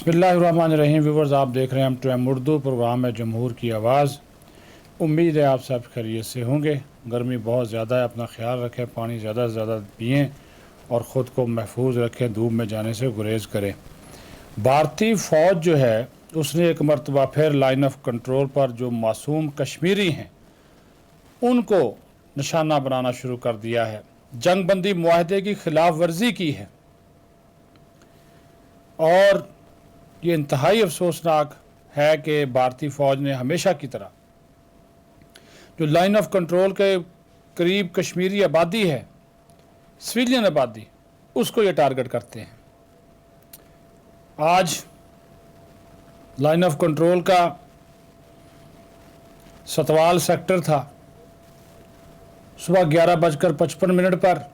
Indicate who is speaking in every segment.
Speaker 1: बिस्मिल्लाहिर्रहमानिर्रहीम। व्यूवर्स, आप देख रहे हैं M2M उर्दू प्रोग्राम है जमहूर की आवाज़। उम्मीद है आप सब खैरियत से होंगे। गर्मी बहुत ज़्यादा है, अपना ख्याल रखें, पानी ज़्यादा से ज़्यादा पिएँ और ख़ुद को महफूज रखें, धूप में जाने से गुरेज करें। भारतीय फ़ौज जो है उसने एक मरतबा फिर लाइन ऑफ कंट्रोल पर जो मासूम कश्मीरी हैं उनको निशाना बनाना शुरू कर दिया है। जंग बंदी मुआहदे की खिलाफ वर्जी की है और ये इंतहाई अफसोसनाक है कि भारतीय फ़ौज ने हमेशा की तरह जो लाइन ऑफ कंट्रोल के करीब कश्मीरी आबादी है, सिविलियन आबादी, उसको ये टारगेट करते हैं। आज लाइन ऑफ कंट्रोल का सतवाल सेक्टर था। सुबह 11:55 पर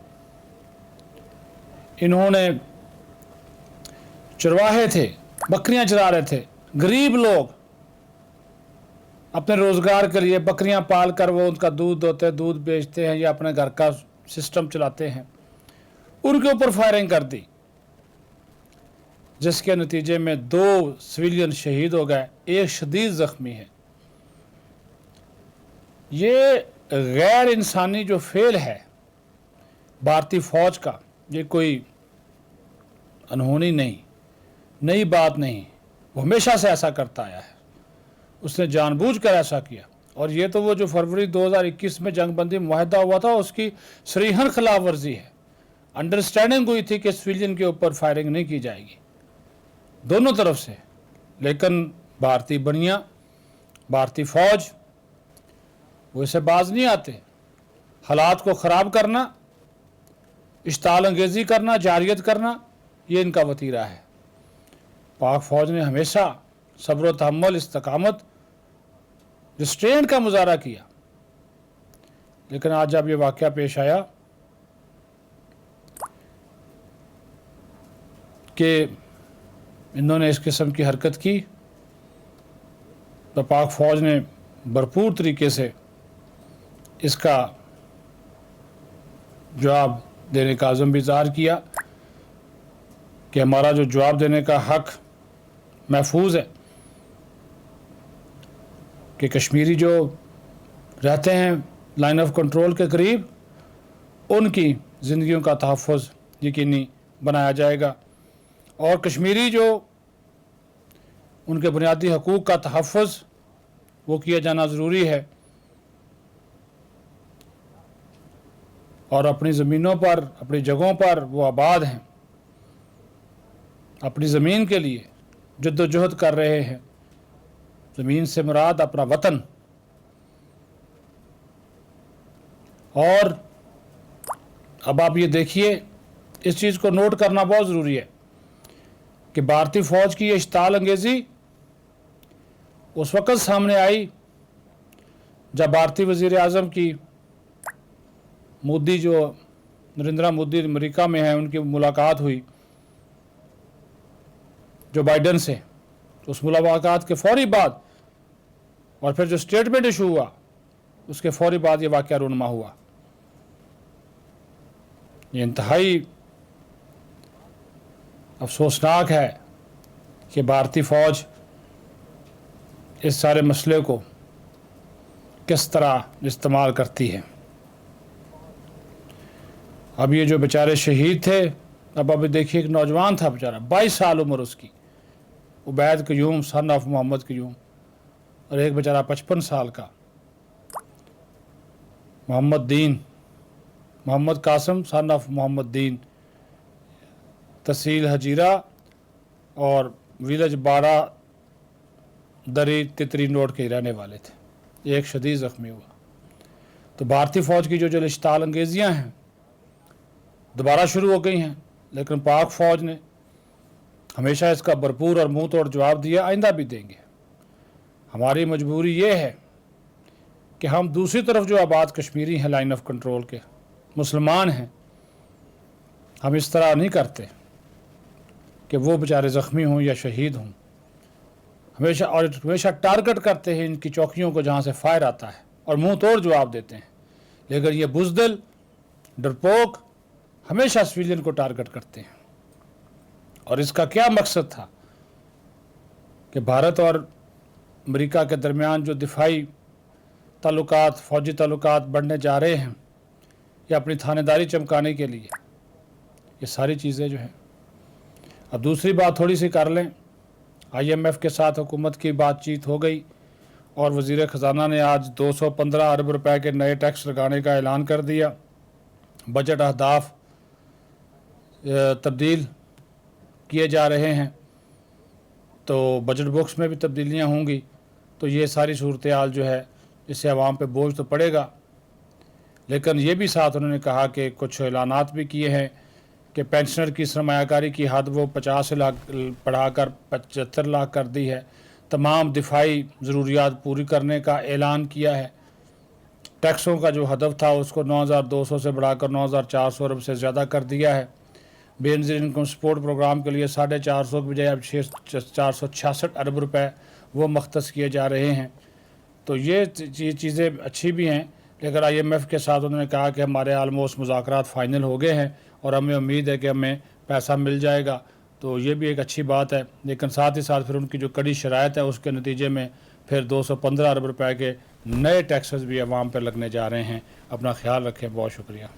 Speaker 1: इन्होंने चरवाहे थे, बकरियां चरा रहे थे। गरीब लोग अपने रोज़गार के लिए बकरियां पाल कर वो उनका दूध दोते, दूध बेचते हैं या अपने घर का सिस्टम चलाते हैं। उनके ऊपर फायरिंग कर दी, जिसके नतीजे में 2 सिविलियन शहीद हो गए, एक शदीद ज़ख्मी है। ये गैर इंसानी जो फेल है भारतीय फ़ौज का, ये कोई अनहोनी नहीं, नई बात नहीं, वो हमेशा से ऐसा करता आया है। उसने जानबूझकर ऐसा किया और ये तो वो जो फरवरी 2021 में जंग बंदी मुआहदा हुआ था उसकी सरीहन खिलाफ वर्जी है। अंडरस्टैंडिंग हुई थी कि सिविलियन के ऊपर फायरिंग नहीं की जाएगी दोनों तरफ से, लेकिन भारतीय बनिया, भारतीय फ़ौज वो इसे बाज नहीं आते। हालात को ख़राब करना, इश्ताल अंगेज़ी करना, जारियत करना, ये इनका वतीरा है। पाक फ़ौज ने हमेशा सब्र तहम्मुल, इस्तकामत, रिस्ट्रेंट का मुजाहरा किया, लेकिन आज जब ये वाक़या पेश आया कि इन्होंने इस किस्म की हरकत की, तो पाक फ़ौज ने भरपूर तरीके से इसका जवाब देने का अज़म भी ज़ाहिर किया कि हमारा जो जवाब देने का हक़ महफूज है, कि कश्मीरी जो रहते हैं लाइन ऑफ कंट्रोल के करीब, उनकी ज़िंदगियों का तहफ़्फ़ुज़ यकीनी बनाया जाएगा और कश्मीरी जो उनके बुनियादी हकूक़ का तहफ़्फ़ुज़ वो किया जाना ज़रूरी है और अपनी ज़मीनों पर, अपनी जगहों पर वो आबाद हैं, अपनी ज़मीन के लिए जद्दोजहद कर रहे हैं। ज़मीन से मुराद अपना वतन। और अब आप ये देखिए, इस चीज़ को नोट करना बहुत ज़रूरी है कि भारतीय फ़ौज की ये इश्ताल अंगेज़ी उस वक़्त सामने आई जब भारतीय वज़ीर आज़म की मोदी, जो नरेंद्र मोदी अमेरिका में हैं, उनकी मुलाकात हुई जो बाइडन से। उस मुलाकात के फ़ौरी बाद और फिर जो स्टेटमेंट इशू हुआ उसके फ़ौरी बाद ये वाक़या रूनुमा हुआ। ये इंतहाई अफसोसनाक है कि भारतीय फ़ौज इस सारे मसले को किस तरह इस्तेमाल करती है। अब ये जो बेचारे शहीद थे, अब अभी देखिए, एक नौजवान था बेचारा, 22 साल उम्र उसकी, उबैद क़य्यूम सन ऑफ मोहम्मद क़य्यूम, और एक बेचारा 55 साल का मोहम्मद दीन, मोहम्मद कासिम सन ऑफ मोहम्मद दीन, तहसील हजीरा और विलेज 12 दरी तितरी नोट के रहने वाले थे। एक शदीद ज़ख्मी हुआ। तो भारतीय फ़ौज की जो इश्ताल अंगेज़ियाँ हैं दोबारा शुरू हो गई हैं, लेकिन पाक फ़ौज ने हमेशा इसका भरपूर और मुँह तोड़ जवाब दिया, आइंदा भी देंगे। हमारी मजबूरी ये है कि हम दूसरी तरफ जो आबाद कश्मीरी हैं लाइन ऑफ कंट्रोल के, मुसलमान हैं, हम इस तरह नहीं करते कि वो बेचारे ज़ख्मी हों या शहीद हों। हमेशा टारगेट करते हैं इनकी चौकियों को जहाँ से फायर आता है और मुँह तोड़ जवाब देते हैं, लेकिन ये बुज़दिल, डरपोक हमेशा सिविलियन को टारगेट करते हैं। और इसका क्या मकसद था कि भारत और अमेरिका के दरमियान जो दिफाई ताल्लुकात, फ़ौजी ताल्लुकात बढ़ने जा रहे हैं, या अपनी थानेदारी चमकाने के लिए, ये सारी चीज़ें जो हैं। अब दूसरी बात थोड़ी सी कर लें, IMF के साथ हुकूमत की बातचीत हो गई और वज़ीर ख़जाना ने आज 215 अरब रुपए के नए टैक्स लगाने का ऐलान कर दिया। बजट अहदाफ तब्दील किए जा रहे हैं, तो बजट बुक्स में भी तब्दीलियां होंगी। तो ये सारी सूरत हाल जो है, इससे आवाम पे बोझ तो पड़ेगा, लेकिन ये भी साथ उन्होंने कहा कि कुछ ऐलानात भी किए हैं कि पेंशनर की सरमायाकारी की हद वो 50 लाख बढ़ाकर 75 लाख कर दी है। तमाम दिफाई ज़रूरियात पूरी करने का ऐलान किया है। टैक्सों का जो हदफ था उसको 9,200 से बढ़ाकर 9,400 अरब से ज़्यादा कर दिया है। बेनज़ीर इनकम सपोर्ट प्रोग्राम के लिए 450 की बजाय अब 466 अरब रुपए वो मख्तस किए जा रहे हैं। तो ये चीज़ें अच्छी भी हैं, लेकिन IMF के साथ उन्होंने कहा कि हमारे आलमोस्ट मुज़ाकरात फ़ाइनल हो गए हैं और हमें उम्मीद है कि हमें पैसा मिल जाएगा। तो ये भी एक अच्छी बात है, लेकिन साथ ही साथ फिर उनकी जो कड़ी शराइत है उसके नतीजे में फिर 215 अरब रुपए के नए टैक्सेस भी अवाम पर लगने जा रहे हैं। अपना ख्याल रखें, बहुत शुक्रिया।